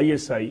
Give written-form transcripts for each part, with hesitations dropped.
ISI,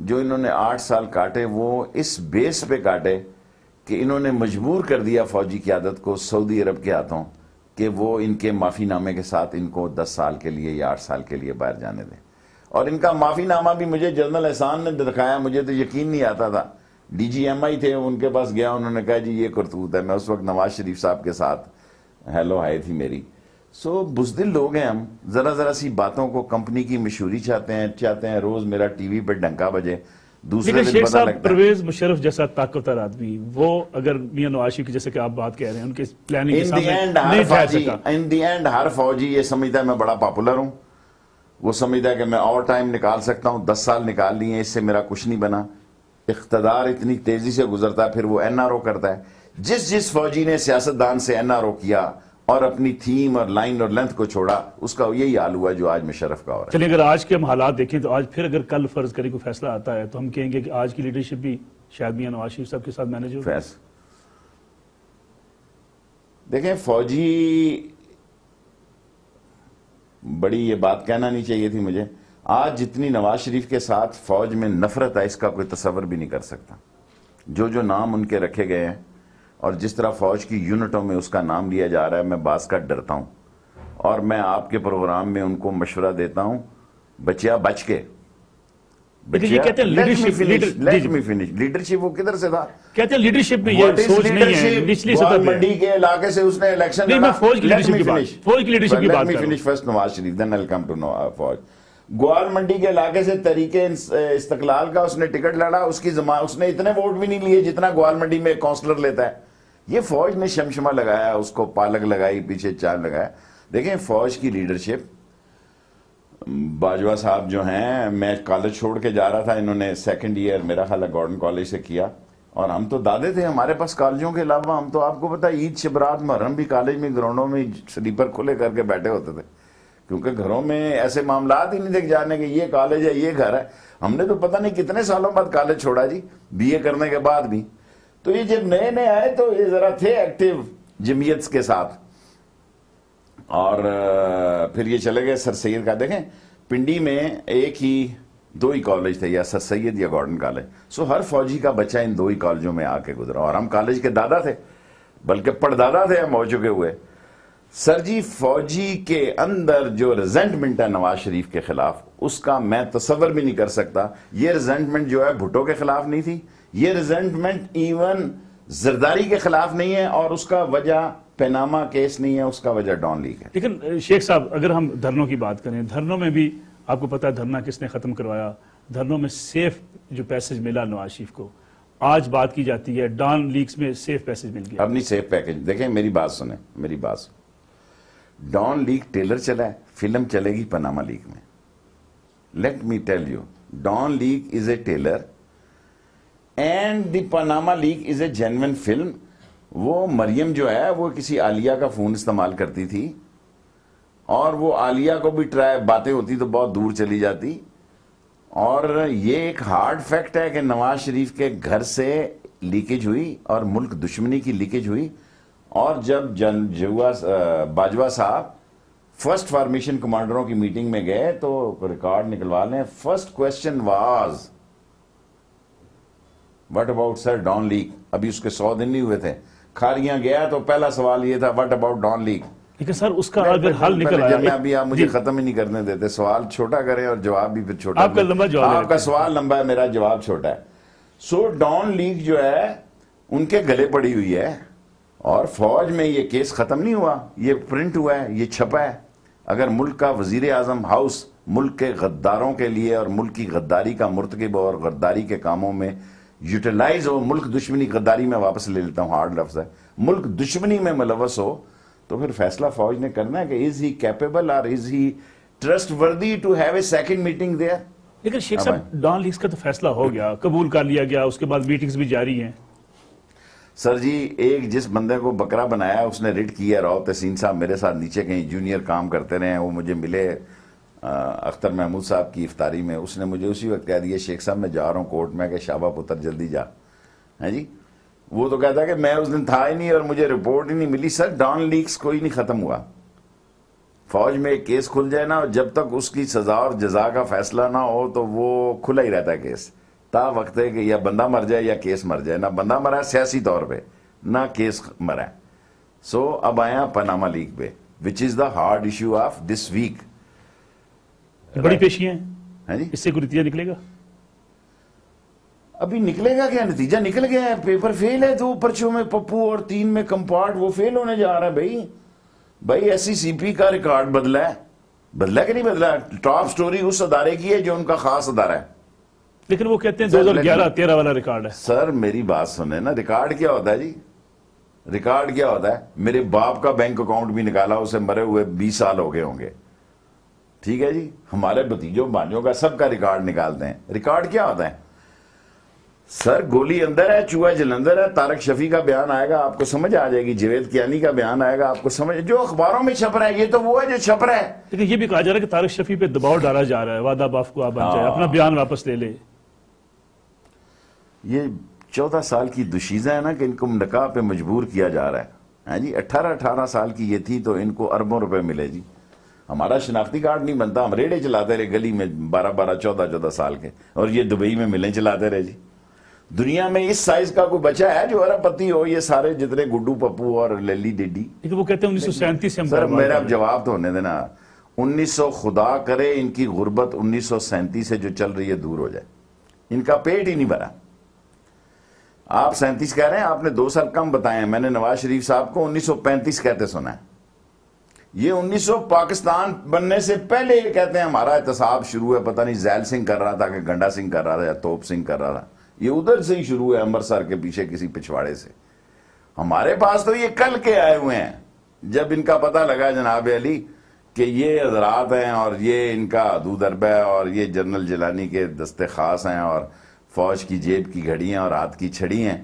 جو انہوں نے 8 سال کاٹے وہ اس بیس پہ کاٹے کہ انہوں نے مجبور کر دیا فوجی قیادت کو سعودی عرب کے ہاتھوں کہ وہ ان کے معافی نامے کے ساتھ ان کو 10 سال کے لیے یا 8 سال کے لیے باہر جانے دیں. اور ان کا معافی نامہ بھی مجھے جنرل احسان نے دکھایا, مجھے تو یقین نہیں آتا تھا. ڈی جی ایم آئی تھے, ان کے پاس گیا, انہوں نے کہا جی یہ کرتوت ہے. میں اس وقت نواز شریف صاحب کے ساتھ ہیلو ہائی تھی میری. سو بزدل لوگ ہیں ہم, ذرا سی باتوں کو کمپنی کی مشہوری چاہتے ہیں روز میرا ٹی وی پہ ڈنکا بجے, دوسرے دن پتہ لگتا ہے. پرویز مشرف جیسا طاقتور آدمی, وہ اگر میاں نواز شریف کی جیسے کہ آپ بات کہہ رہے ہیں ان کے پلاننگ کے سامنے نہیں ٹھہر سکا. ان دی اینڈ ہر فوجی یہ سمجھتا ہے میں بڑا پاپولر ہوں, وہ سمجھتا ہے کہ میں اور ٹائم نکال سکتا ہوں. 10 سال نکال لیے, اس سے میرا کچھ نہیں بنا. اقتدار اتنی تیزی سے گزرتا ہے, پھر وہ این آر او کرتا ہے. جس فوجی نے سیاستدان سے این آر او کیا اور اپنی تھیم اور لائن اور لینتھ کو چھوڑا, اس کا یہی حال ہوا جو آج مشرف کا ہو رہا ہے. چلیے اگر آج کے ہم حالات دیکھیں تو آج پھر اگر کل فرض کریں کوئی فیصلہ آتا ہے تو ہم کہیں گے کہ آج کی لیڈرشپ بھی شاید میاں نواز شریف صاحب کے ساتھ مینج ہو. دیکھیں فوجی, بڑی یہ بات کہنا نہیں چاہیے تھی مجھے, آج جتنی نواز شریف کے ساتھ فوج میں نفرت ہے اس کا کوئی تصور بھی نہیں کر سکتا. جو نام ان کے رکھے گئے ہیں اور جس طرح فوج کی یونٹوں میں اس کا نام لیا جا رہا ہے, میں بعض کا ڈرتا ہوں. اور میں آپ کے پروگرام میں ان کو مشورہ دیتا ہوں, بچیا بچ کے. یہ کہتے ہیں لیڈرشپ وہ کدھر سے تھا؟ کہتے ہیں لیڈرشپ میں یہ سوچ نہیں ہے نچلی سطح پہ. منڈی کے علاقے سے اس نے الیکشن نہیں, میں فوج کی لیڈرشپ کی بات کر رہا ہوں. First Nawaz Sharif, then I will come to فوج. گوال منڈی کے علاقے سے تحریک استقلال کا اس نے ٹکٹ لڑا, اس نے اتنے ووٹ بھی نہیں لیے جتنا گوال منڈی میں کونسلر لیتا ہے. یہ فوج نے شمشمہ لگایا, اس کو پالک لگائی, پیچھے چاند لگایا. دیکھیں فوج کی لیڈرشپ, باجوہ صاحب جو ہیں, میں کالج چھوڑ کے جا رہا تھا, انہوں نے سیکنڈ ایئر میرا خیال ہے گارڈن کالج سے کیا, اور ہم تو دادے تھے, ہمارے پاس کالجوں کے علاوہ ہم تو آپ کو پتا عید شبرات محرم بھی کالج میں گراؤنڈوں میں سلیپر کھلے کر کے بیٹھے ہوتے تھے, کیونکہ گھروں میں ایسے معاملات ہی نہیں تھے جانے کہ یہ کالج ہے یہ گھر ہے. ہم نے تو پتہ نہیں کتنے سالوں بعد کالج چھوڑا جی, بی اے کرنے کے بعد بھی. تو یہ جب نئے آئے تو یہ ذرا تھے ایکٹیو جمعیت کے ساتھ, اور پھر یہ چلے گئے سر سید کا. دیکھیں پنڈی میں ایک ہی 2 ہی کالج تھے, یا سر سید یا گارڈن کالج. سو ہر فوجی کا بچہ ان 2 ہی کالجوں میں آ کے گزرا, اور ہم کالج کے دادا تھے, بلکہ پڑدادا تھے ہم ہو چکے ہوئے. سر جی فوجی کے اندر جو ریزنٹمنٹ ہے نواز شریف کے خلاف, اس کا میں تصور بھی نہیں کر سکتا. یہ ریزنٹمنٹ جو ہے بھٹو کے خلاف نہیں تھی, یہ ریزنٹمنٹ ایون زرداری کے خلاف نہیں ہے, اور اس کا وجہ پیناما کیس نہیں ہے, اس کا وجہ ڈان لیگ ہے. لیکن شیخ صاحب اگر ہم دھرنوں کی بات کریں, دھرنوں میں بھی آپ کو پتا ہے دھرنا کس نے ختم کروایا. دھرنوں میں سیف جو پیسج ملا نواز شریف کو, آج بات کی جاتی ہے ڈان لیگز میں سیف پیسج مل گیا. اب نہیں سیف پیکج. دیکھیں میری بات سنیں, میری بات سنیں. ڈان لیگ ٹیلر چلا ہے, فلم چلے گی پناما لیگ میں. Let me tell you, Dawn leaks is a trailer and the Panama leaks is a genuine film. وہ مریم جو ہے وہ کسی عالیہ کا فون استعمال کرتی تھی, اور وہ عالیہ کو بھی باتیں ہوتی تو بہت دور چلی جاتی. اور یہ ایک ہارڈ فیکٹ ہے کہ نواز شریف کے گھر سے لیکیج ہوئی اور ملک دشمنی کی لیکیج ہوئی. اور جب باجوہ صاحب فرسٹ فارمیشن کمانڈروں کی میٹنگ میں گئے تو ریکارڈ نکلوا لیں, first question was what about sir Dawn leaks. ابھی اس کے 100 دن نہیں ہوئے تھے, کھاریاں گیا تو پہلا سوال یہ تھا واٹ اباؤٹ ڈان لیگ. لیکن سر اس کا اگر حل نکل آیا, میں ابھی آپ مجھے ختم ہی نہیں کرنے دیتے, سوال چھوٹا کریں اور جواب بھی پھر چھوٹا. آپ کا لمبا جواب ہے, آپ کا سوال لمبا ہے, میرا جواب چھوٹا ہے. سو ڈان لیگ جو ہے ان کے گلے پڑی ہوئی ہے, اور فوج میں یہ کیس ختم نہیں ہوا, یہ پرنٹ ہوا ہے, یہ چھپا ہے. اگر ملک کا وزیر اعظم ہاؤس ملک کے غداروں کے لیے اور ملک کی غداری کا مرتکب اور غداری کے کاموں میں یوٹیلائز ہو, ملک دشمنی, غداری میں واپس لے لیتا ہوں ہارڈ لفظ ہے, ملک دشمنی میں ملوث ہو, تو پھر فیصلہ فوج نے کرنا ہے کہ از ہی کیپیبل اور is he trustworthy to have a second meeting there. لیکن شیخ صاحب ڈان لیگز کا تو فیصلہ ہو گیا, قبول کر لیا گیا, اس کے بعد میٹنگز بھی جاری ہیں. سر جی ایک جس بندے کو بکرا بنایا اس نے ریٹ کیا. راؤ تحسین صاحب میرے ساتھ نیچے کہیں جونیئر کام کرتے رہے ہیں, وہ مجھے ملے اختر محمود صاحب کی افطاری میں, اس نے مجھے اسی وقت کہہ دیا شیخ صاحب میں جا رہا ہوں کورٹ میں, کہ شابہ پتر جلدی جا. ہے جی, وہ تو کہتا ہے کہ میں اس دن تھا ہی نہیں اور مجھے رپورٹ ہی نہیں ملی. سر ڈان لیگز کوئی نہیں ختم ہوا. فوج میں ایک کیس کھل جائے نا, جب تک اس کی سزا اور جزا کا فیصلہ نہ ہو تو وہ کھلا ہی رہتا ہے کیس. تا وقت ہے کہ یا بندہ مر جائے یا کیس مر جائے. نہ بندہ مرا ہے سیاسی طور پہ, نہ کیس مرا ہے. سو اب آیا پاناما لیک پہ, which is the hard issue of this week. بڑی پیشیاں ہیں جی, اس سے کوئی نتیجہ نکلے گا؟ ابھی نکلے گا کیا؟ نتیجہ نکل گیا ہے, پیپر فیل ہے 2 پرچوں میں پپو اور 3 میں کمپارٹ, وہ فیل ہونے جا رہا ہے. بھائی ایس سی سی پی کا ریکارڈ بدلا ہے کہ نہیں بدلا؟ ٹاپ سٹوری اس ادارے کی ہے جو ان کا خاص ادارہ ہے. لیکن وہ کہتے ہیں 2011-13 والا ریکارڈ ہے. سر میری بات سنیں نا, ریکارڈ کیا ہوتا ہے جی؟ ریکارڈ کیا ہوتا ہے؟ میرے باپ کا بینک اکاؤنٹ بھی نکالا, اسے مرے ہوئے 20 سال ہو گئے ہوں گے, ٹھیک ہے جی. ہمارے بھتیجوں بھانجوں کا سب کا ریکارڈ نکالتے ہیں. ریکارڈ کیا ہوتا ہے سر؟ گولی اندر ہے, چوہا جلندر ہے. طارق شفیع کا بیان آئے گا, آپ کو سمجھ آ جائے گی. جاوید کیانی کا بیان آئے گا, آپ کو سمجھ, جو اخباروں میں چھپ رہا ہے یہ تو وہ ہے جو چھپ رہا ہے. لیکن یہ بھی کہا جا رہا ہے کہ طارق شفیع پہ دباؤ ڈالا جا رہا ہے, وعدہ باف کو آپ بن جائے, اپنا بیان واپس لے لے. یہ 14 سال کی دوشیزہ ہے نا کہ ان کو نکاح پہ مجبور کیا جا رہا ہے. ہاں جی, 18 سال کی یہ تھی تو ان کو اربوں روپے ملے جی. ہمارا شناختی کارڈ نہیں بنتا, ہم ریڑے چلاتے رہے گلی میں 14 سال کے, اور یہ دبئی میں ملیں چلاتے رہے جی. دنیا میں اس سائز کا کوئی بچہ ہے جو ارب پتی ہو؟ یہ سارے جتنے گڈو پپو اور للی ڈیڈی. لیکن وہ کہتے ہیں 1937 سے ہم سر میرا جواب تو ہونے دینا. 1900 خدا کرے ان کی غربت 1937 سے جو چل رہی ہے دور ہو جائے. ان کا پیٹ ہی نہیں بھرا. آپ 37 کہہ رہے ہیں, آپ نے 2 سال کم بتائے ہیں. میں نے نواز شریف صاحب کو 1935 کہتے سنا ہے. یہ 1900 پاکستان بننے سے پہلے یہ کہتے ہیں ہمارا احتساب شروع ہے. پتہ نہیں زیل سنگھ کر رہا تھا کہ گنڈا سنگھ کر رہا تھا یا توپ سنگھ کر رہا تھا. یہ ادھر سے ہی شروع ہے, امرتسر کے پیچھے کسی پچھواڑے سے. ہمارے پاس تو یہ کل کے آئے ہوئے ہیں, جب ان کا پتہ لگا جناب علی کہ یہ حضرات ہیں اور یہ ان کا حدود اربہ ہے اور یہ جنرل جیلانی کے دستے خاص ہیں اور فوج کی جیب کی گھڑیاں اور ہاتھ کی چھڑی ہیں,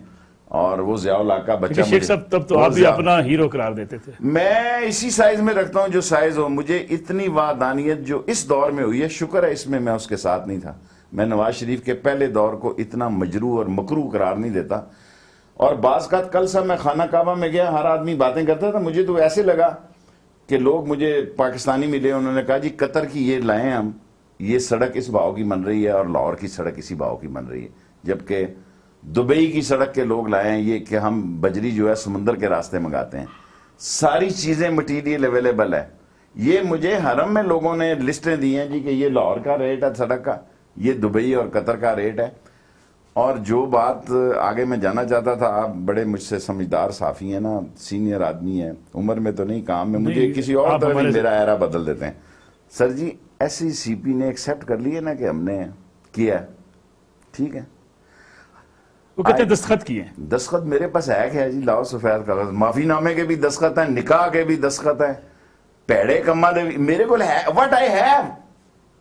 اور وہ ضیاء الحق کا بچہ. شیخ صاحب تب تو آپ بھی اپنا ہیرو قرار دیتے تھے. میں اسی سائز میں رکھتا ہوں جو سائز ہو. مجھے اتنی وحدانیت جو اس دور میں ہوئی ہے, شکر ہے اس میں میں اس کے ساتھ نہیں تھا. میں نواز شریف کے پہلے دور کو اتنا مجروح اور مکروہ قرار نہیں دیتا. اور بعض کا کل سا میں خانہ کعبہ میں گیا, ہر آدمی باتیں کرتا تھا, مجھے تو ایسے لگا کہ لوگ مجھے پاکستانی ملے, انہوں نے کہا جی قطر کی یہ لائیں ہم, یہ سڑک اس بھاؤ کی بن رہی ہے اور لاہور کی سڑک اسی بھاؤ کی بن رہی ہے, جبکہ دبئی کی سڑک کے لوگ لائے ہیں یہ کہ ہم بجری جو ہے سمندر کے راستے منگاتے ہیں. ساری چیزیں مٹیریل اویلیبل ہے. یہ مجھے حرم میں لوگوں نے لسٹیں دی ہیں جی کہ یہ لاہور کا ریٹ ہے سڑک کا, یہ دبئی اور قطر کا ریٹ ہے. اور جو بات آگے میں جانا چاہتا تھا, آپ بڑے مجھ سے سمجھدار صحافی ہیں نا, سینئر آدمی ہیں, عمر میں تو نہیں کام میں, مجھے کسی اور طرح میرا ایرا بدل دیتے ہیں. سر جی ایس سی سی پی نے ایکسیپٹ کر لی ہے نا کہ ہم نے کیا, ٹھیک ہے, وہ کہتے ہیں دستخط کیے. دستخط میرے پاس ہے کیا جی؟ لاؤ سفید کاغذ, معافی نامے کے بھی دستخط ہیں, نکاح کے بھی دستخط ہیں, پیڑے کما دے میرے کو ہے. What I have.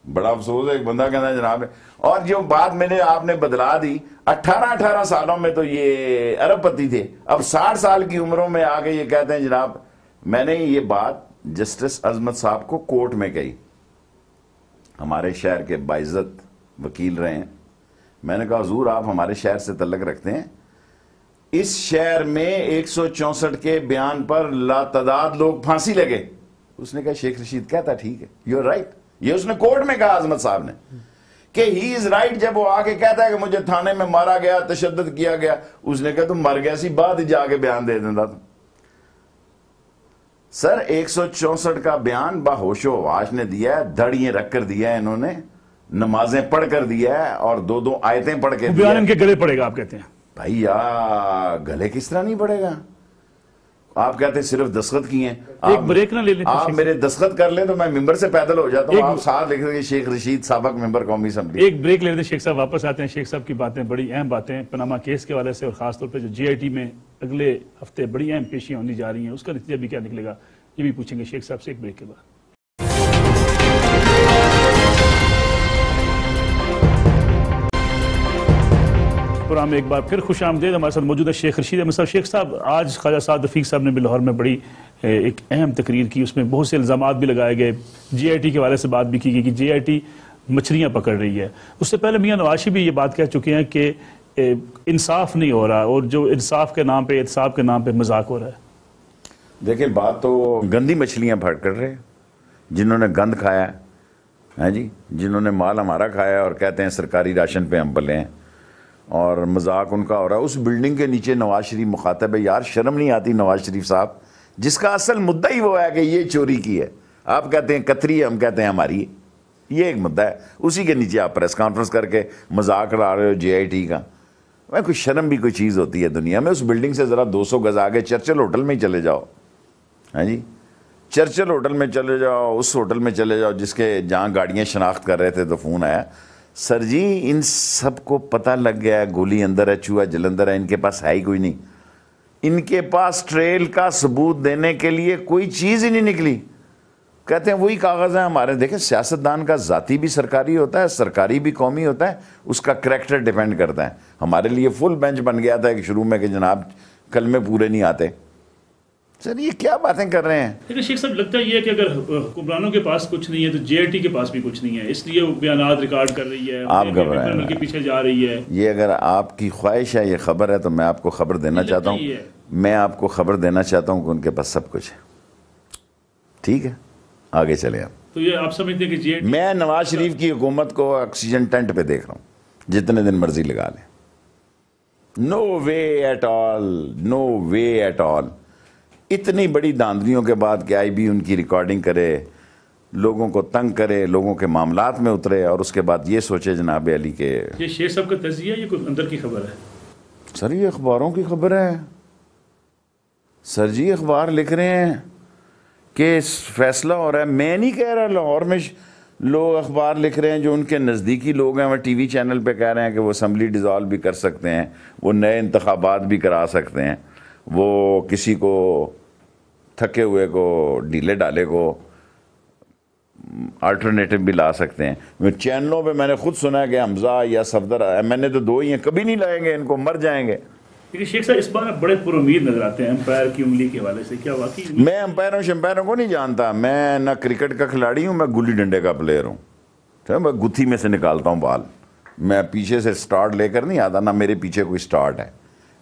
بڑا افسوس ہے, ایک بندہ کہنا ہے جناب. اور جو بات میں نے آپ نے بدلا دی, 18 سالوں میں تو یہ ارب پتی تھے, اب 60 سال کی عمروں میں آ کے یہ کہتے ہیں جناب. میں نے یہ بات جسٹس عظمت صاحب کو کورٹ میں کہی, ہمارے شہر کے باعزت وکیل رہے ہیں. میں نے کہا حضور آپ ہمارے شہر سے تعلق رکھتے ہیں, اس شہر میں 164 کے بیان پر لاتعداد لوگ پھانسی لگے. اس نے کہا شیخ رشید کہتا ٹھیک ہے, یو آر رائٹ. یہ اس نے کورٹ میں کہا عظمت صاحب نے کہ ہی از رائٹ. جب وہ آ کے کہتا ہے کہ مجھے تھانے میں مارا گیا, تشدد کیا گیا, اس نے کہا تم مر گیا سی بعد ہی جا کے بیان دے دیتا. سر 164 کا بیان باہوش و حواس نے دیا ہے, دھڑیاں رکھ کر دیا ہے انہوں نے, نمازیں پڑھ کر دیا ہے, اور 2 آیتیں پڑھ کے بیان ان کے گلے پڑے گا آپ کہتے ہیں. بھائی یا گلے کس طرح نہیں پڑے گا؟ آپ کہتے ہیں صرف دستخط کیے ہیں. ایک بریک نہ لے لیں, آپ میرے دستخط کر لیں تو میں ممبر سے پیدل ہو جاتا ہوں. آپ ساتھ لکھ دیں شیخ رشید سابق ممبر قومی اسمبلی. ایک بریک لے لیں, شیخ صاحب واپس آتے ہیں. شیخ صاحب کی باتیں بڑی اہم باتیں پاناما کیس کے حوالے سے, اور خاص طور پہ جو جے آئی ٹی میں اگلے ہفتے بڑی اہم پیشیاں ہونے جا رہی ہیں, اس کا نتیجہ بھی کیا نکلے گا, یہ بھی پوچھیں گے شیخ صاحب سے ایک بریک کے بعد. پروگرام میں ایک بار پھر خوش آمدید. ہمارے ساتھ موجود ہے شیخ رشید احمد صاحب. شیخ صاحب آج خواجہ سعد رفیق صاحب نے بھی لاہور میں بڑی ایک اہم تقریر کی, اس میں بہت سے الزامات بھی لگائے گئے, جے آئی ٹی کے حوالے سے بات بھی کی گئی کہ جے آئی ٹی مچھلیاں پکڑ رہی ہے. اس سے پہلے میاں نواز بھی یہ بات کہہ چکے ہیں کہ انصاف نہیں ہو رہا, اور جو انصاف کے نام پہ, احتساب کے نام پہ مذاق ہو رہا ہے. دیکھیں بات تو گندی مچھلیاں پکڑ رہے ہیں, جنہوں نے گند کھایا ہے جی, جنہوں نے مال ہمارا کھایا ہے اور کہتے ہیں سرکاری راشن پہ ہم پلے ہیں. اور مذاق ان کا ہو رہا ہے. اس بلڈنگ کے نیچے نواز شریف مخاطب ہے. یار شرم نہیں آتی نواز شریف صاحب, جس کا اصل مدعا ہی وہ ہے کہ یہ چوری کی ہے. آپ کہتے ہیں قطری ہے, ہم کہتے ہیں ہماری ہے. یہ ایک مدعا ہے, اسی کے نیچے آپ پریس کانفرنس کر کے مذاق اڑا رہے ہو جے آئی ٹی کا. میں کوئی شرم بھی کوئی چیز ہوتی ہے دنیا میں. اس بلڈنگ سے ذرا 200 گز آگے چرچل ہوٹل میں ہی چلے جاؤ. ہاں جی, چرچل ہوٹل میں چلے جاؤ, اس ہوٹل میں چلے جاؤ جس کے جہاں گاڑیاں شناخت کر رہے تھے تو فون آیا, سر جی ان سب کو پتہ لگ گیا ہے گولی اندر ہے, چوہا جلندر ہے, ان کے پاس ہے ہی کوئی نہیں. ان کے پاس ٹریل کا ثبوت دینے کے لیے کوئی چیز ہی نہیں نکلی. کہتے ہیں وہی کاغذ ہیں ہمارے. دیکھیں سیاستدان کا ذاتی بھی سرکاری ہوتا ہے, سرکاری بھی قومی ہوتا ہے, اس کا کریکٹر ڈیپینڈ کرتا ہے. ہمارے لیے فل بینچ بن گیا تھا کہ شروع میں کہ جناب کلمے پورے نہیں آتے. سر یہ کیا باتیں کر رہے ہیں. لیکن شیخ صاحب لگتا ہے یہ کہ اگر حکمرانوں کے پاس کچھ نہیں ہے تو جے آئی ٹی کے پاس بھی کچھ نہیں ہے, اس لیے وہ بیانات ریکارڈ کر رہی ہے, آپ گھبرائیں کے پیچھے جا رہی ہے. یہ اگر آپ کی خواہش ہے, یہ خبر ہے, تو میں آپ کو خبر دینا چاہتا ہوں. میں آپ کو خبر دینا چاہتا ہوں کہ ان کے پاس سب کچھ ہے. ٹھیک ہے, آگے چلیں آپ. تو یہ آپ سمجھتے ہیں کہ جے آئی ٹی, میں نواز شریف کی حکومت کو آکسیجن ٹینٹ پہ دیکھ رہا ہوں, جتنے دن مرضی لگا لیں. No way at all, no way at all. اتنی بڑی داندلیوں کے بعد کہ آئی بی ان کی ریکارڈنگ کرے, لوگوں کو تنگ کرے, لوگوں کے معاملات میں اترے, اور اس کے بعد یہ سوچے جناب علی کہ یہ شیخ صاحب کا تجزیہ یہ کوئی اندر کی خبر ہے. سر یہ اخباروں کی خبر ہے. سر جی اخبار لکھ رہے ہیں کہ فیصلہ ہو رہا ہے. میں نہیں کہہ رہا, لاہور میں لوگ اخبار لکھ رہے ہیں جو ان کے نزدیکی لوگ ہیں, وہ ٹی وی چینل پہ کہہ رہے ہیں کہ وہ اسمبلی ڈیزالو بھی کر سکتے ہیں, وہ نئے انتخابات بھی کرا سکتے ہیں, وہ کسی کو تھکے ہوئے کو ڈھیلے ڈالے کو آلٹرنیٹو بھی لا سکتے ہیں. چینلوں پہ میں نے خود سنا ہے کہ حمزہ یا صفدر, میں نے تو دو ہی ہیں, کبھی نہیں لائیں گے ان کو, مر جائیں گے. لیکن شیخ صاحب اس بار آپ بڑے پر امید نظر آتے ہیں امپائر کی انگلی کے حوالے سے. کیا واقعی میں امپائروں شمپائروں کو نہیں جانتا. میں نہ کرکٹ کا کھلاڑی ہوں, میں گلی ڈنڈے کا پلیئر ہوں. میں گتھی میں سے نکالتا ہوں بال. میں پیچھے سے سٹارٹ لے کر نہیں آتا, نہ میرے پیچھے کوئی سٹارٹ ہے.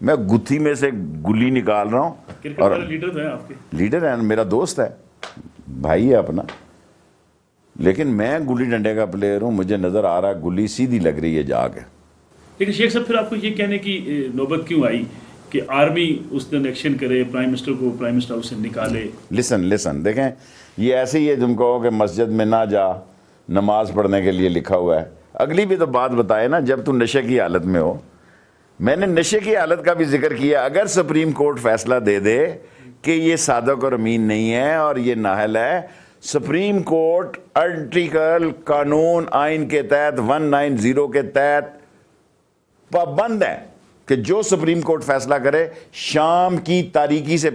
میں گتھی میں سے گلی نکال رہا ہوں. اور لیڈر تو ہیں آپ کے, لیڈر ہے, میرا دوست ہے, بھائی ہے اپنا, لیکن میں گلی ڈنڈے کا پلیئر ہوں. مجھے نظر آ رہا ہے گلی سیدھی لگ رہی ہے جا کے. لیکن شیخ صاحب پھر آپ کو یہ کہنے کی نوبت کیوں آئی کہ آرمی اس دن ایکشن کرے, پرائم منسٹر کو پرائم منسٹر ہاؤس سے نکالے؟ لسن دیکھیں, یہ ایسے ہی ہے تم کہو کہ مسجد میں نہ جا, نماز پڑھنے کے لیے لکھا ہوا ہے. اگلی بھی تو بات بتائے نا, جب تم نشے کی حالت میں ہو. میں نے نشے کی حالت کا بھی ذکر کیا. اگر سپریم کورٹ فیصلہ دے دے کہ یہ صادق اور امین نہیں ہے اور یہ نااہل ہے, سپریم کورٹ آرٹیکل قانون آئین کے تحت 190 کے تحت پابند ہے کہ جو سپریم کورٹ فیصلہ کرے شام کی تاریکی سے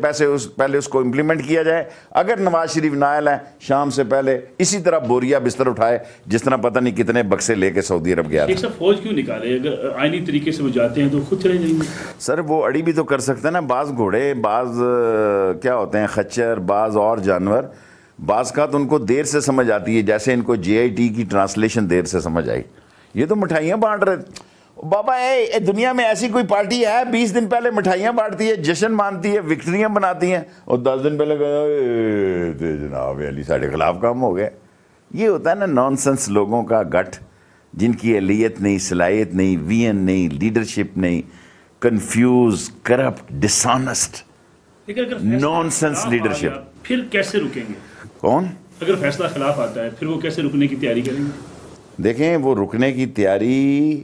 پہلے اس کو امپلیمنٹ کیا جائے. اگر نواز شریف نااہل ہے, شام سے پہلے اسی طرح بوریا بستر اٹھائے جس طرح پتہ نہیں کتنے بکسے لے کے سعودی عرب گیا تھا. فوج کیوں نکالے؟ اگر آئینی طریقے سے وہ جاتے ہیں تو خود چلے جائیں گے. سر وہ اڑی بھی تو کر سکتے ہیں نا. بعض گھوڑے, بعض کیا ہوتے ہیں خچر, بعض اور جانور, بعض کا تو ان کو دیر سے سمجھ آتی ہے. جیسے ان کو جے آئی ٹی کی ٹرانسلیشن دیر سے سمجھ آئی. یہ تو مٹھائیاں بانٹ رہے. بابا اے دنیا میں ایسی کوئی پارٹی ہے 20 دن پہلے مٹھائیاں بانٹتی ہے, جشن مانتی ہے, وکٹریاں بناتی ہیں, اور 10 دن پہلے جناب علی ساڑھے خلاف کام ہو گئے. یہ ہوتا ہے نا نان سنس لوگوں کا گٹھ, جن کی اہلیت نہیں, صلاحیت نہیں, وین نہیں, لیڈرشپ نہیں, confuse, corrupt, dishonest, nonsense leadership. پھر کیسے رکیں گے؟ کون؟ اگر فیصلہ خلاف آتا ہے پھر وہ کیسے رکنے کی تیاری کریں گے؟ دیکھیں وہ رکنے کی تیاری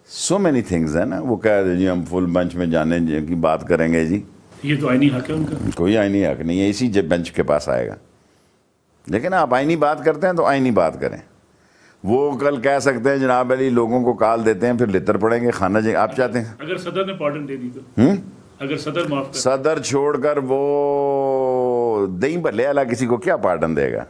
سو مینی تھنگز ہیں نا. وہ کہہ دیں جی ہم فل بنچ میں جانے کی بات کریں گے. جی یہ تو آئینی حق ہے ان کا. کوئی آئینی حق نہیں ہے, اسی بنچ کے پاس آئے گا. لیکن آپ آئینی بات کرتے ہیں تو آئینی بات کریں. وہ کل کہہ سکتے ہیں جناب علی لوگوں کو کال دیتے ہیں پھر لتر پڑیں گے خانہ جی. آپ چاہتے ہیں اگر صدر نے پارڈن دے دی تو, اگر صدر معاف کر, صدر چھوڑ کر وہ دہی بھلے والا کسی کو کیا پارڈن دے گا؟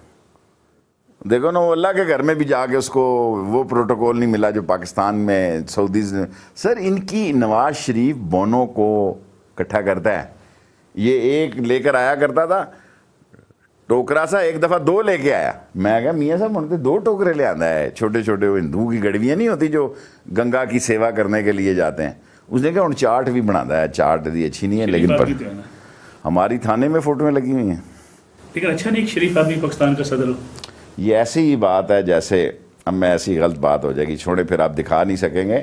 دیکھو نا, وہ اللہ کے گھر میں بھی جا کے اس کو وہ پروٹوکول نہیں ملا جو پاکستان میں سعودیز نے. سر ان کی نواز شریف بونوں کو اکٹھا کرتا ہے. یہ ایک لے کر آیا کرتا تھا ٹوکرا سا, ایک دفعہ 2 لے کے آیا. میں کہا میاں صاحب منتے 2 ٹوکرے لے آتا ہے, چھوٹے چھوٹے وہ ہندوؤں کی گڑویاں نہیں ہوتی جو گنگا کی سیوا کرنے کے لیے جاتے ہیں. اس نے کہا ہوں چارٹ بھی بناتا ہے. چارٹ دی اچھی نہیں ہے لیکن پر ہماری تھانے میں فوٹویں لگی ہوئی ہیں. لیکن اچھا نہیں شریف آدمی پاکستان کا صدر ہو. یہ ایسی ہی بات ہے جیسے اب میں ایسی غلط بات ہو جائے گی, چھوڑے پھر آپ دکھا نہیں سکیں گے.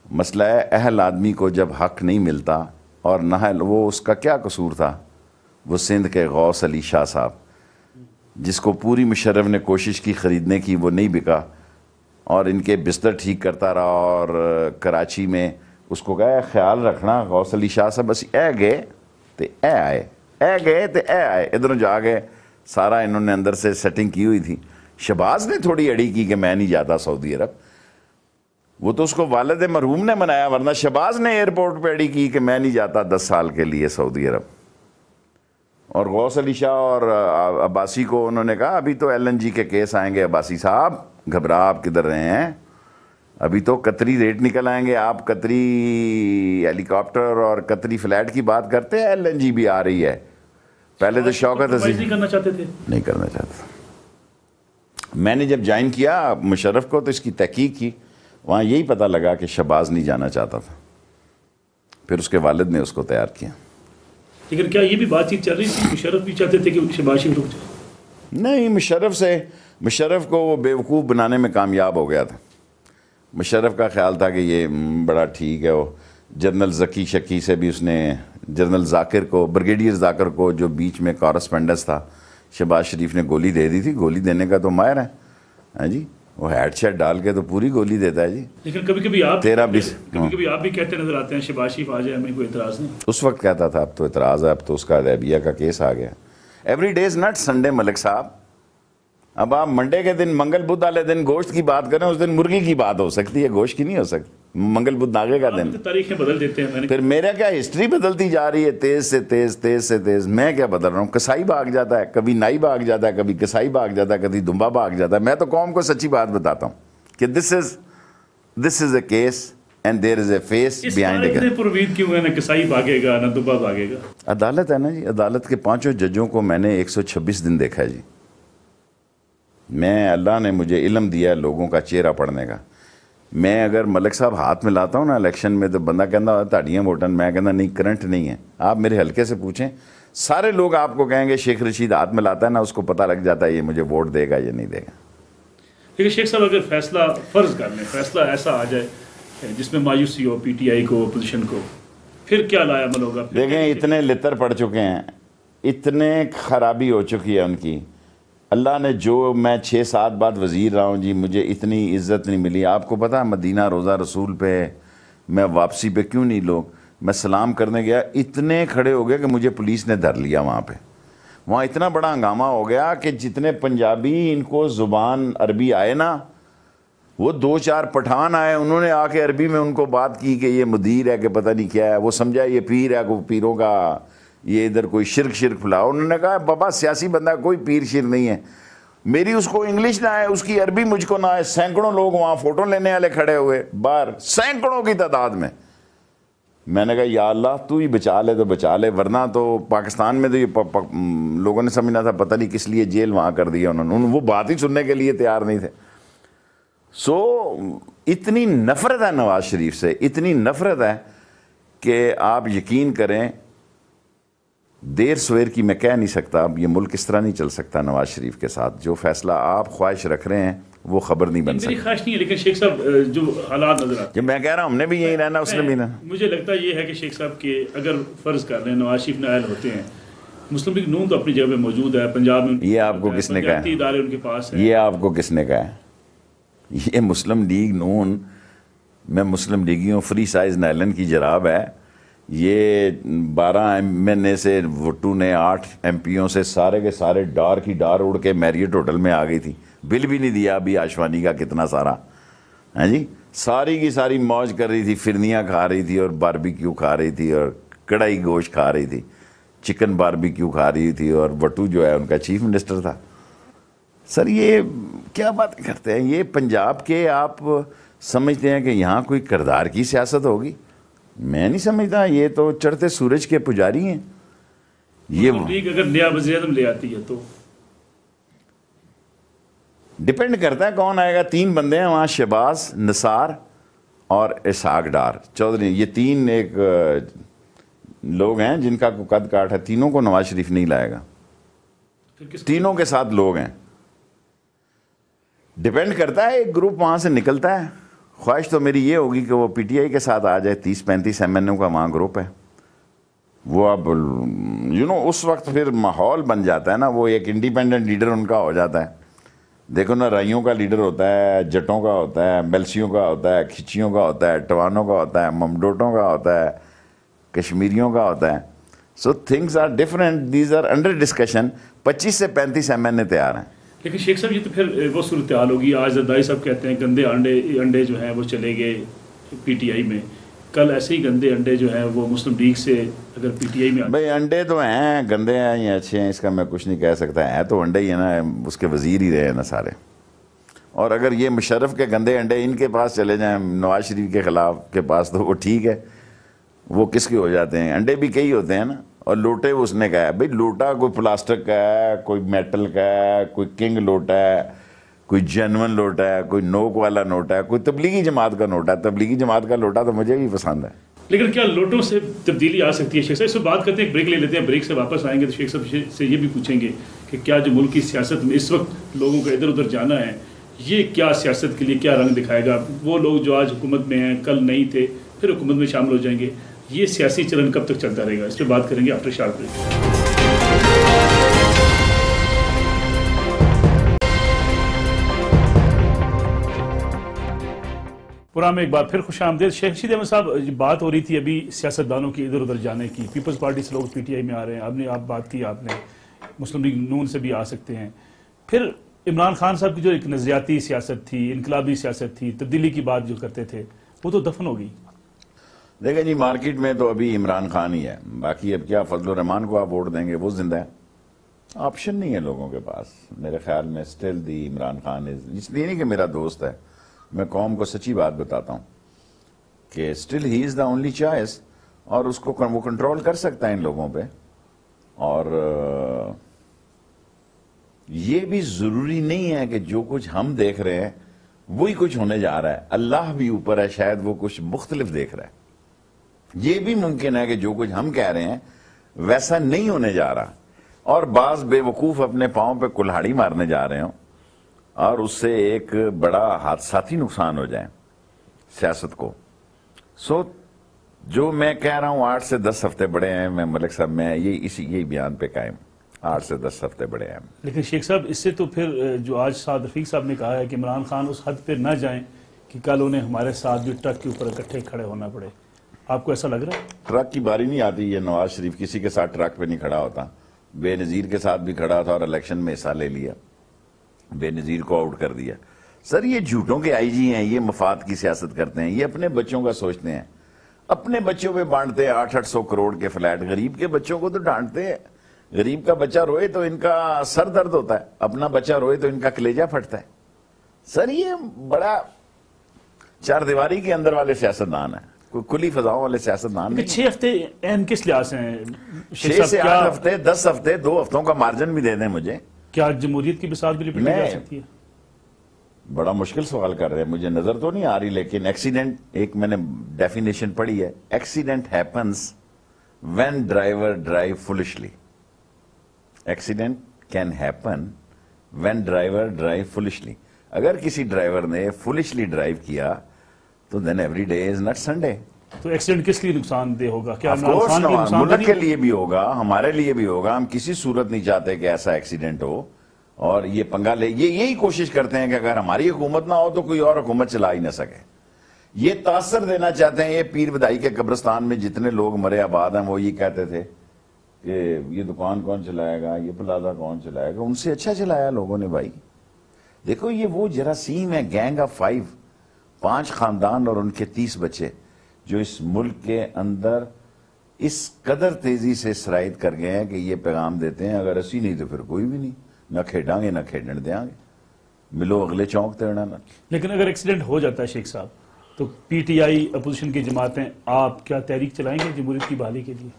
مسئلہ ہے اہل آدمی کو جب حق نہیں ملتا اور نااہل، وہ اس کا کیا قصور تھا؟ وہ سندھ کے غوث علی شاہ صاحب جس کو پوری مشرف نے کوشش کی خریدنے کی، وہ نہیں بکا اور ان کے بستر ٹھیک کرتا رہا، اور کراچی میں اس کو کہا خیال رکھنا غوث علی شاہ صاحب بس اے گئے تے اے آئے، اے گئے تے اے آئے، ادھروں جا گئے، سارا انہوں نے اندر سے سیٹنگ کی ہوئی تھی۔ شہباز نے تھوڑی اڑی کی کہ میں نہیں جاتا سعودی عرب، وہ تو اس کو والد مرحوم نے منایا، ورنہ شہباز نے ایئرپورٹ پہ اڑی کی کہ میں نہیں جاتا 10 سال کے لیے سعودی عرب۔ اور غوث علی شاہ اور عباسی کو انہوں نے کہا ابھی تو LNG کے کیس آئیں گے، عباسی صاحب گھبرا آپ کدھر رہے ہیں، ابھی تو قطری ریٹ نکل آئیں گے، آپ قطری ہیلی کاپٹر اور قطری فلیٹ کی بات کرتے ہیں، LNG بھی آ رہی ہے۔ پہلے تو شوکت عزیز نہیں کرنا چاہتے تھے، نہیں کرنا چاہتا۔ میں نے جب جوائن کیا مشرف کو تو اس کی تحقیق کی، وہاں یہی پتہ لگا کہ شہباز نہیں جانا چاہتا تھا، پھر اس کے والد نے اس کو تیار کیا۔ لیکن کیا یہ بھی بات چیت چل رہی تھی مشرف بھی چاہتے تھے کہ شہباز شریف رک جائے؟ نہیں، مشرف کو وہ بیوقوف بنانے میں کامیاب ہو گیا تھا۔ مشرف کا خیال تھا کہ یہ بڑا ٹھیک ہے، وہ جنرل ذکی شکی سے بھی اس نے جنرل ذاکر کو، بریگیڈیئر ذاکر کو جو بیچ میں کورسپونڈنس تھا، شہباز شریف نے گولی دے دی تھی، گولی دینے کا تو ماہر ہے، ہاں جی، وہ ہیڈ شیٹ ڈال کے تو پوری گولی دیتا ہے جی۔ لیکن کبھی کبھی آپ 13-20 آپ بھی کہتے نظر آتے ہیں شہباز شریف آ جائے، ہمیں کوئی اعتراض نہیں۔ اس وقت کہتا تھا، اب تو اعتراض ہے، اب تو اس کا ریبیہ کا کیس آ گیا۔ Every day is not Sunday Malik صاحب، اب آپ منڈے کے دن، منگل بدھ والے دن گوشت کی بات کریں، اس دن مرغی کی بات ہو سکتی ہے، گوشت کی نہیں ہو سکتی۔ منگل بدھ ناگے کا دن، تاریخیں بدل دیتے ہیں، پھر میرا کیا ہسٹری بدلتی جا رہی ہے، تیز سے تیز، تیز سے تیز، میں کیا بدل رہا ہوں؟ کسائی بھاگ جاتا ہے، کبھی نائی بھاگ جاتا ہے، کبھی کسائی بھاگ جاتا ہے، کبھی دمبا بھاگ جاتا ہے۔ میں تو قوم کو سچی بات بتاتا ہوں کہ this is a case and there is a face behind a. پر امید کیوں ہے نہ کسائی بھاگے گا نہ دمبا بھاگے گا؟ عدالت ہے نا جی، عدالت کے 5 ججوں کو میں نے 126 دن دیکھا ہے جی۔ میں، اللہ نے مجھے علم دیا ہے لوگوں کا چہرہ پڑھنے کا۔ میں اگر ملک صاحب ہاتھ میں لاتا ہوں نا الیکشن میں تو بندہ کہنا تاڑیاں ووٹن، میں کہنا نہیں، کرنٹ نہیں ہے۔ آپ میرے حلقے سے پوچھیں، سارے لوگ آپ کو کہیں گے شیخ رشید ہاتھ میں لاتا ہے نا، اس کو پتہ لگ جاتا ہے یہ مجھے ووٹ دے گا یا نہیں دے گا۔ لیکن شیخ صاحب اگر فیصلہ فرض کر لیں، فیصلہ ایسا آ جائے جس میں مایوسی ہو PTI کو، اپوزیشن کو، پھر کیا لایا عمل ہوگا؟ دیکھیں اتنے لتر پڑ چکے ہیں، اتنے خرابی ہو چکی ہے ان کی۔ اللہ نے جو، میں 6-7 بعد وزیر رہا ہوں جی، مجھے اتنی عزت نہیں ملی۔ آپ کو پتہ ہے مدینہ روضہ رسول پہ میں واپسی پہ کیوں نہیں، لوگ میں سلام کرنے گیا، اتنے کھڑے ہو گئے کہ مجھے پولیس نے دھر لیا وہاں پہ۔ وہاں اتنا بڑا ہنگامہ ہو گیا کہ جتنے پنجابی ان کو زبان عربی آئے نا، وہ 2-4 پٹھان آئے، انہوں نے آ کے عربی میں ان کو بات کی کہ یہ مدیر ہے کہ پتہ نہیں کیا ہے، وہ سمجھا یہ پیر ہے، کوئی پیروں کا یہ ادھر کوئی شرک پھیلاؤ۔ انہوں نے کہا بابا سیاسی بندہ کوئی پیر شیر نہیں ہے، میری اس کو انگلش نہ آئے، اس کی عربی مجھ کو نہ آئے۔ سینکڑوں لوگ وہاں فوٹو لینے والے کھڑے ہوئے باہر، سینکڑوں کی تعداد میں۔ میں نے کہا یا اللہ تو ہی بچا لے تو بچا لے، ورنہ تو پاکستان میں تو یہ لوگوں نے سمجھنا تھا پتہ نہیں کس لیے جیل وہاں کر دیا انہوں نے، وہ بات ہی سننے کے لیے تیار نہیں تھے۔ سو اتنی نفرت ہے نواز شریف سے، اتنی نفرت ہے کہ آپ یقین کریں، دیر سویر کی میں کہہ نہیں سکتا، اب یہ ملک اس طرح نہیں چل سکتا نواز شریف کے ساتھ۔ جو فیصلہ آپ خواہش رکھ رہے ہیں وہ خبر نہیں بن سکتی۔ میری خواہش نہیں ہے، لیکن شیخ صاحب جو حالات نظر آتے جب میں کہہ رہا ہوں ہم نے بھی یہی رہنا، اس نے بھی رہنا۔ مجھے لگتا یہ ہے کہ شیخ صاحب کہ اگر فرض کر لیں نواز شریف نائل ہوتے ہیں، مسلم لیگ نون تو اپنی جگہ پہ موجود ہے، پنجاب میں یہ آپ کو کس نے کہا ہے؟ ادارے ان کے پاس ہیں۔ یہ آپ کو کس نے کہا ہے؟ یہ مسلم لیگ نون میں مسلم لیگیوں فری سائز نائلن کی جراب ہے۔ یہ 12 MNA سے وٹو نے 8 MPوں سے سارے کے سارے ڈار کی ڈار اڑ کے میریٹ ہوٹل میں آ گئی تھی، بل بھی نہیں دیا ابھی آشوانی کا کتنا سارا، ہاں جی، ساری کی ساری موج کر رہی تھی، فرنیاں کھا رہی تھی اور باربیکیو کھا رہی تھی اور کڑھائی گوشت کھا رہی تھی، چکن باربیکیو کھا رہی تھی، اور وٹو جو ہے ان کا چیف منسٹر تھا۔ سر یہ کیا بات کرتے ہیں؟ یہ پنجاب کے آپ سمجھتے ہیں کہ یہاں کوئی کردار کی سیاست ہوگی؟ میں نہیں سمجھتا، یہ تو چڑھتے سورج کے پجاری ہیں۔ یہ لیگ اگر نیا وزیر اعظم لے آتی ہے تو ڈپینڈ کرتا ہے کون آئے گا۔ 3 بندے ہیں وہاں، شہباز، نثار اور اسحاق ڈار چودھری، یہ 3 ایک لوگ ہیں جن کا قد کاٹ ہے۔ تینوں کو نواز شریف نہیں لائے گا، تینوں کے ساتھ لوگ ہیں۔ ڈپینڈ کرتا ہے، ایک گروپ وہاں سے نکلتا ہے خواہش تو میری یہ ہوگی کہ وہ پی ٹی آئی کے ساتھ آ جائے. 30-35 MNO کا وہاں گروپ ہے. وہ اب اس وقت پھر ماحول بن جاتا ہے نا, وہ ایک انڈیپینڈنٹ لیڈر ان کا ہو جاتا ہے. دیکھو نا, رائیوں کا لیڈر ہوتا ہے, جٹوں کا ہوتا ہے, بیلسیوں کا ہوتا ہے, کھچیوں کا ہوتا ہے, ٹوانوں کا ہوتا ہے, ممڈوٹوں کا ہوتا ہے, کشمیریوں کا ہوتا ہے. So things are different, these are under discussion. 25 سے 35 MNA تیار ہیں. لیکن شیخ صاحب یہ تو پھر وہ صورتحال ہوگی. آج زرداری صاحب کہتے ہیں گندے انڈے جو ہیں وہ چلے گئے پی ٹی آئی میں, کل ایسے ہی گندے انڈے جو ہیں وہ مسلم لیگ سے اگر پی ٹی آئی میں بھائی انڈے تو ہیں, گندے ہیں یا اچھے ہیں, اس کا میں کچھ نہیں کہہ سکتا. ہے تو انڈے ہی ہے نا, اس کے وزیر ہی رہے ہیں نا سارے. اور اگر یہ مشرف کے گندے انڈے ان کے پاس چلے جائیں نواز شریف کے خلاف کے پاس, تو وہ ٹھیک ہے. وہ کس کے ہو جاتے ہیں؟ انڈے بھی کئی ہوتے ہیں نا. اور لوٹے اس نے کہا ہے بھائی, لوٹا کوئی پلاسٹک کا ہے, کوئی میٹل کا ہے, کوئی کنگ لوٹا ہے, کوئی جینون لوٹا ہے, کوئی نوک والا نوٹا ہے, کوئی تبلیغی جماعت کا نوٹا ہے. تبلیغی جماعت کا لوٹا تو مجھے بھی پسند ہے. لیکن کیا لوٹوں سے تبدیلی آ سکتی ہے شیخ صاحب؟ اس پہ بات کرتے ہیں, بریک لے لیتے ہیں. بریک سے واپس آئیں گے تو شیخ صاحب سے یہ بھی پوچھیں گے کہ کیا جو ملک کی سیاست میں اس وقت لوگوں کو ادھر ادھر جانا ہے, یہ کیا سیاست کے لیے کیا رنگ دکھائے گا؟ وہ لوگ جو آج حکومت میں ہیں کل نہیں تھے, پھر حکومت میں شامل ہو جائیں گے. یہ سیاسی چلن کب تک چلتا رہے گا؟ اس پہ بات کریں گے آفٹر شارٹ بریک. پروگرام میں ایک بار پھر خوش آمدید. شیخ رشید احمد صاحب, بات ہو رہی تھی ابھی سیاستدانوں کی ادھر ادھر جانے کی. پیپلز پارٹی سے لوگ پی ٹی آئی میں آ رہے ہیں. آپ بات کی, آپ نے مسلم لیگ نون سے بھی آ سکتے ہیں. پھر عمران خان صاحب کی جو ایک نظریاتی سیاست تھی, انقلابی سیاست تھی, تبدیلی کی بات جو کرتے تھے, وہ تو دفن ہو گئی. دیکھیں جی, مارکیٹ میں تو ابھی عمران خان ہی ہے. باقی اب کیا فضل الرحمان کو آپ ووٹ دیں گے, وہ زندہ ہے. آپشن نہیں ہے لوگوں کے پاس میرے خیال میں. اسٹل دی عمران خان اس لیے نہیں کہ میرا دوست ہے, میں قوم کو سچی بات بتاتا ہوں کہ still he is the only choice. اور اس کو وہ کنٹرول کر سکتا ہے ان لوگوں پہ. اور یہ بھی ضروری نہیں ہے کہ جو کچھ ہم دیکھ رہے ہیں وہی کچھ ہونے جا رہا ہے. اللہ بھی اوپر ہے, شاید وہ کچھ مختلف دیکھ رہا ہے. یہ بھی ممکن ہے کہ جو کچھ ہم کہہ رہے ہیں ویسا نہیں ہونے جا رہا, اور بعض بے وقوف اپنے پاؤں پہ کلہاڑی مارنے جا رہے ہوں اور اس سے ایک بڑا حادثاتی نقصان ہو جائے سیاست کو. سو جو میں کہہ رہا ہوں 8 سے 10 ہفتے بڑے ہیں. میں ملک صاحب میں یہی بیان پہ قائم, 8 سے 10 ہفتے بڑے ہیں. لیکن شیخ صاحب اس سے تو پھر جو آج سعد رفیق صاحب نے کہا ہے کہ عمران خان اس حد پہ نہ جائیں کہ کل انہیں ہمارے ساتھ بھی ٹرک کے اوپر اکٹھے کھڑے ہونا پڑے, آپ کو ایسا لگ رہا ہے؟ ٹرک کی باری نہیں آتی. یہ نواز شریف کسی کے ساتھ ٹرک پہ نہیں کھڑا ہوتا. بے نظیر کے ساتھ بھی کھڑا تھا اور الیکشن میں حصہ لے لیا, بے نظیر کو آؤٹ کر دیا. سر یہ جھوٹوں کے آئی جی ہیں, یہ مفاد کی سیاست کرتے ہیں, یہ اپنے بچوں کا سوچتے ہیں, اپنے بچوں پہ بانٹتے ہیں 800 کروڑ کے فلیٹ. غریب کے بچوں کو تو ڈانٹتے ہیں. غریب کا بچہ روئے تو ان کا سر درد ہوتا ہے, اپنا بچہ روئے تو ان کا کلیجہ پھٹتا ہے. سر یہ بڑا چار دیواری کے اندر والے سیاستدان ہیں, کوئی کھلی فضاؤں والے سیاستدان نہیں. 6 ہفتے اہم کس لحاظ سے ہیں؟ 6 سے 8 ہفتے, 10 ہفتے, 2 ہفتوں کا مارجن بھی دے دیں مجھے. کیا جمہوریت کی مثال بھی ریپیٹ جا سکتی ہے؟ بڑا مشکل سوال کر رہے ہیں, مجھے نظر تو نہیں آ رہی. لیکن ایکسیڈنٹ, ایک میں نے ڈیفینیشن پڑھی ہے, accident happens when driver drive foolishly. Accident can happen when driver drive foolishly. اگر کسی ڈرائیور نے فولشلی ڈرائیو کیا تو then every day is not Sunday. تو ایکسیڈنٹ کس لیے نقصان دہ ہوگا؟ کیا ملک کے لیے بھی ہوگا, ہمارے لیے بھی ہوگا. ہم کسی صورت نہیں چاہتے کہ ایسا ایکسیڈنٹ ہو اور یہ پنگا لے. یہی کوشش کرتے ہیں کہ اگر ہماری حکومت نہ ہو تو کوئی اور حکومت چلا ہی نہ سکے. یہ تاثر دینا چاہتے ہیں. یہ پیر بدائی کے قبرستان میں جتنے لوگ مرے آباد ہیں وہ یہ کہتے تھے کہ یہ دکان کون چلائے گا, یہ پلازا کون چلائے گا. ان سے اچھا چلایا لوگوں نے. بھائی دیکھو یہ وہ جراثیم ہے, گینگ آف 5 خاندان اور ان کے 30 بچے جو اس ملک کے اندر اس قدر تیزی سے سرایت کر گئے ہیں کہ یہ پیغام دیتے ہیں اگر اسی نہیں تو پھر کوئی بھی نہیں, نہ کھیڈاں گے نہ کھیڈن دیں گے, ملو اگلے چونک تیڑنا. لیکن اگر ایکسیڈنٹ ہو جاتا ہے شیخ صاحب تو پی ٹی آئی اپوزیشن کی جماعتیں, آپ کیا تحریک چلائیں گے جمہوریت کی بحالی کے لیے؟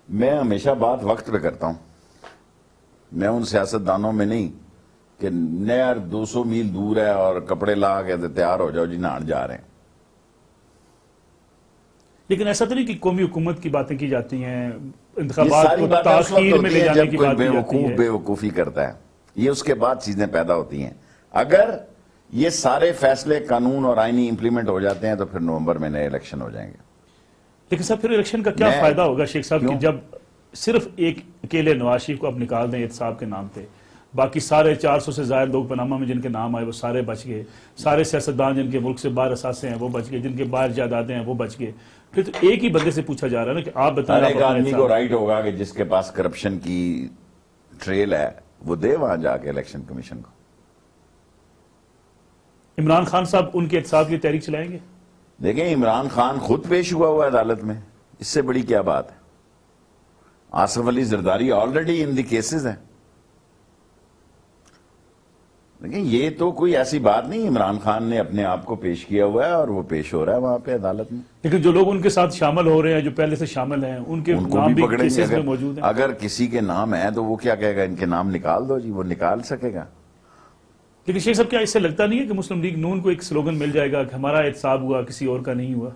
میں ہمیشہ بات وقت پہ کرتا ہوں. میں ان سیاستدانوں میں نہیں کہ نہر 200 میل دور ہے اور کپڑے لا کے تیار ہو جاؤ جی نہان جا رہے ہیں. لیکن ایسا تو نہیں کہ قومی حکومت کی باتیں کی جاتی ہیں, انتخابات کو تاخیر میں لے جانے کی بات کی جاتی ہے. بے وقوفی کرتا ہے, یہ اس کے بعد چیزیں پیدا ہوتی ہیں. اگر یہ سارے فیصلے قانون اور آئینی امپلیمنٹ ہو جاتے ہیں تو پھر نومبر میں نئے الیکشن ہو جائیں گے. لیکن صاحب پھر الیکشن کا کیا فائدہ ہوگا شیخ صاحب کہ جب صرف ایک اکیلے نواز شریف کو اب نکال دیں احتساب کے نام پہ, باقی سارے 400 سے زائد لوگ پاناما میں جن کے نام آئے وہ سارے بچ گئے, سارے سیاستدان جن کے ملک سے باہر اثاثے ہیں وہ بچ گئے, جن کے باہر جائیدادیں ہیں وہ بچ گئے, پھر تو ایک ہی بندے سے پوچھا جا رہا ہے نا کہ آپ بتائیں. ایک آدمی کو رائٹ ہوگا کہ جس کے پاس کرپشن کی ٹریل ہے وہ دے وہاں جا کے الیکشن کمیشن کو. عمران خان صاحب ان کے احتساب کی تحریک چلائیں گے؟ دیکھیں عمران خان خود پیش ہوا ہے عدالت میں, اس سے بڑی کیا بات ہے. Asif Ali Zardari already in the cases ہیں. لیکن یہ تو کوئی ایسی بات نہیں, عمران خان نے اپنے آپ کو پیش کیا ہوا ہے اور وہ پیش ہو رہا ہے وہاں پہ عدالت میں. لیکن جو لوگ ان کے ساتھ شامل ہو رہے ہیں, جو پہلے سے شامل ہیں, ان کے نام بھی کیسز میں موجود ہیں. اگر کسی کے نام ہیں تو وہ کیا کہے گا ان کے نام نکال دو جی, وہ نکال سکے گا. لیکن شیخ صاحب کیا اس سے لگتا نہیں ہے کہ مسلم لیگ نون کو ایک سلوگن مل جائے گا کہ ہمارا احتساب ہوا کسی اور کا نہیں ہوا؟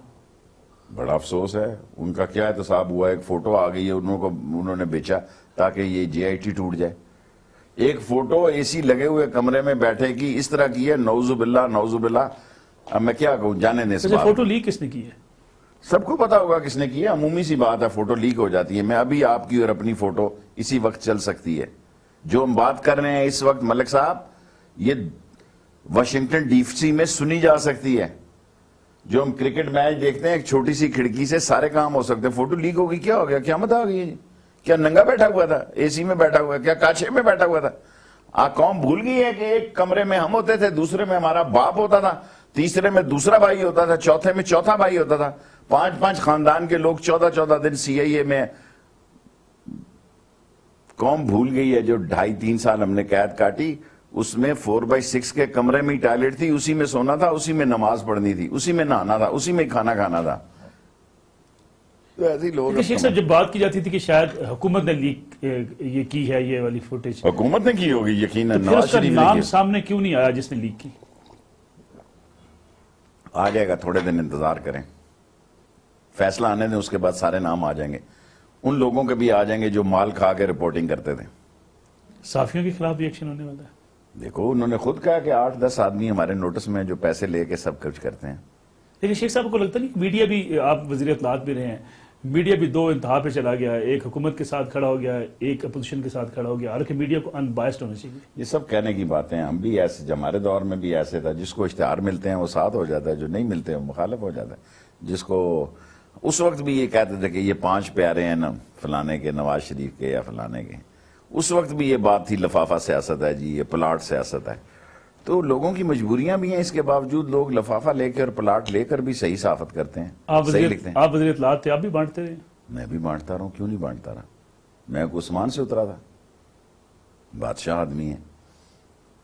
بڑا افسوس ہے, ان کا کیا احتساب ہوا, ایک فوٹو آ گئی ہے انہوں نے بیچا تاکہ یہ جے آئی ٹی ٹوٹ جائے. ایک فوٹو اے سی لگے ہوئے کمرے میں بیٹھے کی اس طرح کی ہے, نعوذ باللہ نعوذ باللہ. اب میں کیا کہوں, جانے دیں اس بات. فوٹو لیک کس نے کی ہے؟ سب کو پتا ہوگا کس نے کی ہے, عمومی سی بات ہے, فوٹو لیک ہو جاتی ہے. میں ابھی آپ کی اور اپنی فوٹو اسی وقت چل سکتی ہے. جو ہم بات کر رہے ہیں اس وقت ملک صاحب, یہ واشنگٹن ڈی سی میں سنی جا سکتی ہے. جو ہم کرکٹ میچ دیکھتے ہیں ایک چھوٹی سی کھڑکی سے سارے کام ہو سکتے ہیں. فوٹو لیک ہوگی, کیا ہو گیا, قیامت آ گئی ہے جی. کیا ننگا بیٹھا ہوا تھا, اے سی میں بیٹھا ہوا, کیا کاچے میں بیٹھا ہوا تھا؟ قوم بھول گئی ہے کہ ایک کمرے میں ہم ہوتے تھے, دوسرے میں ہمارا باپ ہوتا تھا, تیسرے میں دوسرا بھائی ہوتا تھا, چوتھے میں چوتھا بھائی ہوتا تھا, 5 خاندان کے لوگ 14 دن سی آئی اے میں. قوم بھول گئی ہے جو 2.5-3 سال ہم نے قید کاٹی, اس میں 4x6 کے کمرے میں ٹوائلٹ تھی, اسی میں سونا تھا, اسی میں نماز پڑھنی تھی, اسی میں نہانا تھا, اسی میں کھانا کھانا تھا. تو ایسی لوگ شیخ صاحب جب بات کی جاتی تھی کہ شاید حکومت نے لیک یہ کی ہے یہ والی فوٹیج, حکومت نے کی ہوگی یقیناً, پھر اس کا نام سامنے کیوں نہیں آیا جس نے لیک کی؟ آ جائے گا, تھوڑے دن انتظار کریں, فیصلہ آنے دیں, اس کے بعد سارے نام آ جائیں گے. ان لوگوں کے بھی آ جائیں گے جو مال کھا کے رپورٹنگ کرتے تھے. صحافیوں کے خلاف بھی ایکشن ہونے والا ہے؟ دیکھو انہوں نے خود کہا کہ 8-10 آدمی ہمارے نوٹس میں جو پیسے لے کے سب کچھ کرتے ہیں. لیکن شیخ صاحب کو لگتا نہیں کہ میڈیا بھی, آپ وزیر اطلاعات بھی رہے ہیں, میڈیا بھی 2 انتہا پہ چلا گیا ہے, ایک حکومت کے ساتھ کھڑا ہو گیا ہے, ایک اپوزیشن کے ساتھ کھڑا ہو گیا, حالانکہ میڈیا کو ان بائسڈ ہونا چاہیے. یہ سب کہنے کی باتیں, ہم بھی ایسے, ہمارے دور میں بھی ایسے تھا, جس کو اشتہار ملتے ہیں وہ ساتھ ہو جاتا ہے, جو نہیں ملتے ہیں وہ مخالف ہو جاتا ہے. جس کو اس وقت بھی یہ کہتے تھے کہ یہ 5 پیارے ہیں نا فلانے کے, نواز شریف کے یا فلانے کے, اس وقت بھی یہ بات تھی لفافہ سیاست ہے جی, یہ پلاٹ سیاست ہے. تو لوگوں کی مجبوریاں بھی ہیں, اس کے باوجود لوگ لفافہ لے کے اور پلاٹ لے کر بھی صحیح صحافت کرتے ہیں, صحیح لکھتے ہیں. آپ وزیر اطلاعات تھے, آپ بھی بانٹتے رہے؟ میں بھی بانٹتا رہا ہوں, کیوں نہیں بانٹتا رہا. میں کو عثمان سے اترا تھا, بادشاہ آدمی ہے.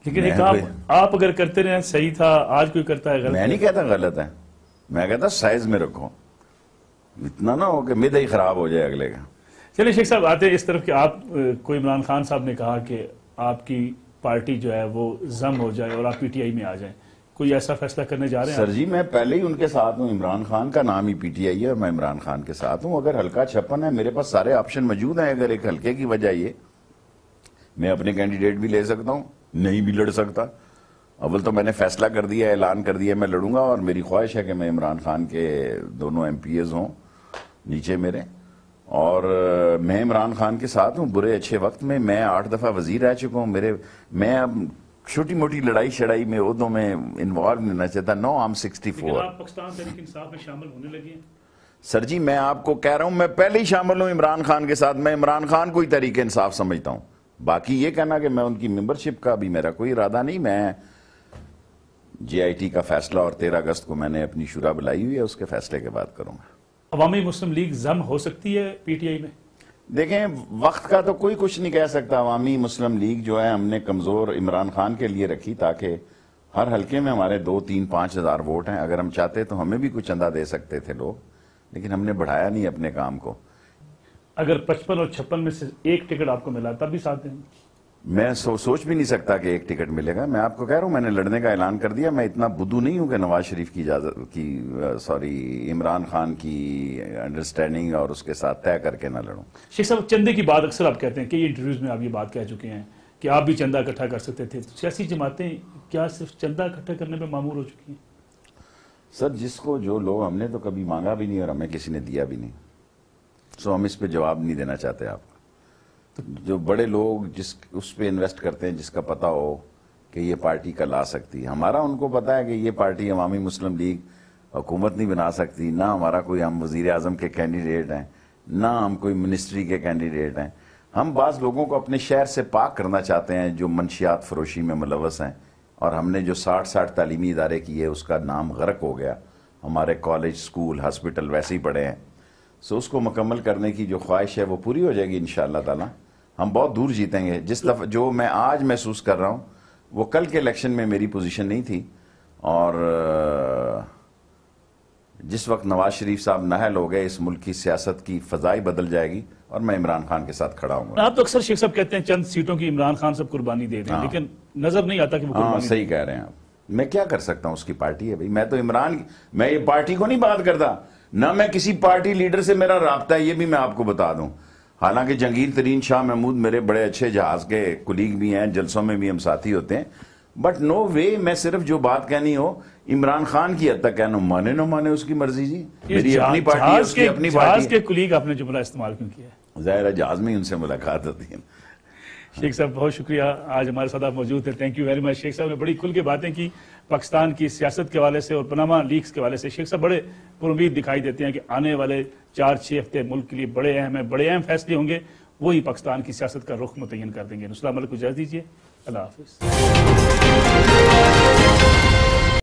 لیکن ایک آپ اگر کرتے رہے صحیح تھا, آج کوئی کرتا ہے غلط. میں نہیں کہتا غلط ہے, میں کہتا سائز میں رکھو, اتنا نہ ہو کہ مدہ ہی خراب ہو جائے اگلے کا. چلے شیخ صاحب آتے ہیں اس طرف کہ آپ کوئی عمران خان صاحب نے کہا کہ آپ کی پارٹی جو ہے وہ ضم ہو جائے اور آپ پی ٹی آئی میں آ جائیں, کوئی ایسا فیصلہ کرنے جا رہے ہیں؟ سر جی میں پہلے ہی ان کے ساتھ ہوں, عمران خان کا نام ہی پی ٹی آئی ہے اور میں عمران خان کے ساتھ ہوں. اگر ہلکا 56 ہے, میرے پاس سارے آپشن موجود ہیں. اگر ایک ہلکے کی وجہ یہ, میں اپنے کینڈیڈیٹ بھی لے سکتا ہوں, نہیں بھی لڑ سکتا. اول تو میں نے فیصلہ کر دیا, اعلان کر دیا میں لڑوں گا, اور میری خواہش ہے کہ میں عمران خان کے دونوں ایم پی ایز ہوں نیچے میرے, اور میں عمران خان کے ساتھ ہوں برے اچھے وقت میں. میں 8 دفعہ وزیر رہ چکا ہوں. میں اب چھوٹی موٹی لڑائی شڑائی میں عہدوں میں انوالو نہیں ہونا چاہتا. نو I'm 64. آپ پاکستان تحریک انصاف میں شامل ہونے لگے ہیں؟ سر جی میں آپ کو کہہ رہا ہوں, میں پہلے ہی شامل ہوں عمران خان کے ساتھ. میں عمران خان کو ہی تحریک انصاف سمجھتا ہوں. باقی یہ کہنا کہ میں ان کی ممبرشپ کا بھی میرا کوئی ارادہ نہیں. میں جے آئی ٹی کا فیصلہ, اور 13 اگست کو میں نے اپنی شورا بلائی ہوئی ہے, اس کے فیصلے کے بعد کروں گا. عوامی مسلم لیگ ضم ہو سکتی ہے پی ٹی آئی میں؟ دیکھیں وقت کا تو کوئی کچھ نہیں کہہ سکتا. عوامی مسلم لیگ جو ہے ہم نے کمزور عمران خان کے لیے رکھی, تاکہ ہر حلقے میں ہمارے 2-3-5 ہزار ووٹ ہیں. اگر ہم چاہتے تو ہمیں بھی کچھ چندہ دے سکتے تھے لوگ, لیکن ہم نے بڑھایا نہیں اپنے کام کو. اگر 55 اور 56 میں سے ایک ٹکٹ آپ کو ملا تب بھی ساتھ دیں؟ میں سوچ بھی نہیں سکتا کہ ایک ٹکٹ ملے گا. میں آپ کو کہہ رہا ہوں میں نے لڑنے کا اعلان کر دیا. میں اتنا بدو نہیں ہوں کہ نواز شریف کی اجازت کی عمران خان کی انڈرسٹینڈنگ اور اس کے ساتھ طے کر کے نہ لڑوں. شیخ صاحب چندے کی بات اکثر آپ کہتے ہیں کہ یہ انٹرویوز میں آپ یہ بات کہہ چکے ہیں کہ آپ بھی چندہ اکٹھا کر سکتے تھے، تو سیاسی جماعتیں کیا صرف چندہ اکٹھا کرنے میں معمور ہو چکی ہیں؟ سر جس کو جو لوگ، ہم نے تو کبھی مانگا بھی نہیں اور ہمیں کسی نے دیا بھی نہیں، سو ہم اس پہ جواب نہیں دینا چاہتے آپ کو۔ جو بڑے لوگ جس اس پہ انویسٹ کرتے ہیں، جس کا پتہ ہو کہ یہ پارٹی کا لا سکتی، ہمارا ان کو پتا ہے کہ یہ پارٹی عوامی مسلم لیگ حکومت نہیں بنا سکتی، نہ ہمارا کوئی ہم وزیر اعظم کے کینڈیڈیٹ ہیں، نہ ہم کوئی منسٹری کے کینڈیڈیٹ ہیں۔ ہم بعض لوگوں کو اپنے شہر سے پاک کرنا چاہتے ہیں جو منشیات فروشی میں ملوث ہیں، اور ہم نے جو 60 تعلیمی ادارے کیے اس کا نام غرق ہو گیا، ہمارے کالج، سکول، ہاسپٹل ویسے ہی پڑے ہیں۔ سو اس کو مکمل کرنے کی جو خواہش ہے وہ پوری ہو جائے گی انشاءاللہ تعالی۔ ہم بہت دور جیتیں گے۔ جس دفعہ جو میں آج محسوس کر رہا ہوں وہ کل کے الیکشن میں میری پوزیشن نہیں تھی، اور جس وقت نواز شریف صاحب نااہل ہو گئے، اس ملک کی سیاست کی فضائی بدل جائے گی اور میں عمران خان کے ساتھ کھڑا ہوں گا۔ آپ تو اکثر شیخ صاحب کہتے ہیں چند سیٹوں کی عمران خان صاحب قربانی دے دیں، لیکن نظر نہیں آتا کہ وہ قربانی صحیح کہہ رہے ہیں آپ۔ میں کیا کر سکتا ہوں، اس کی پارٹی ہے بھائی، میں تو میں یہ پارٹی کو نہیں بات کرتا، نہ میں کسی پارٹی لیڈر سے میرا رابطہ ہے، یہ بھی میں آپ کو بتا دوں۔ حالانکہ جہانگیر ترین شاہ محمود میرے بڑے اچھے جہاز کے کلیگ بھی ہیں، جلسوں میں بھی ہم ساتھی ہوتے ہیں، بٹ نو وے میں صرف جو بات کہنی ہو عمران خان کی حد تک کہنا، مانے نہ مانے اس کی مرضی جی، میری اپنی پارٹی ہے، اس کی اپنی پارٹی جہاز کے کلیگ آپ نے جملہ استعمال کیوں کیا ہے؟ ظاہر ہے جہاز میں ان سے ملاقات ہوتی ہے۔ شیخ صاحب بہت شکریہ، آج ہمارے ساتھ آپ موجود ہیں، تھینک یو ویری مچ۔ شیخ صاحب نے بڑی کھل کے باتیں کی پاکستان کی سیاست کے حوالے سے اور پاناما لیکس کے حوالے سے۔ شیخ صاحب بڑے پر امید دکھائی دیتے ہیں کہ آنے والے 4-6 ہفتے ملک کے لیے بڑے اہم ہیں، بڑے اہم فیصلے ہوں گے، وہی پاکستان کی سیاست کا رخ متعین کر دیں گے۔ السلام علیکم، اجازت دیجیے، اللہ حافظ۔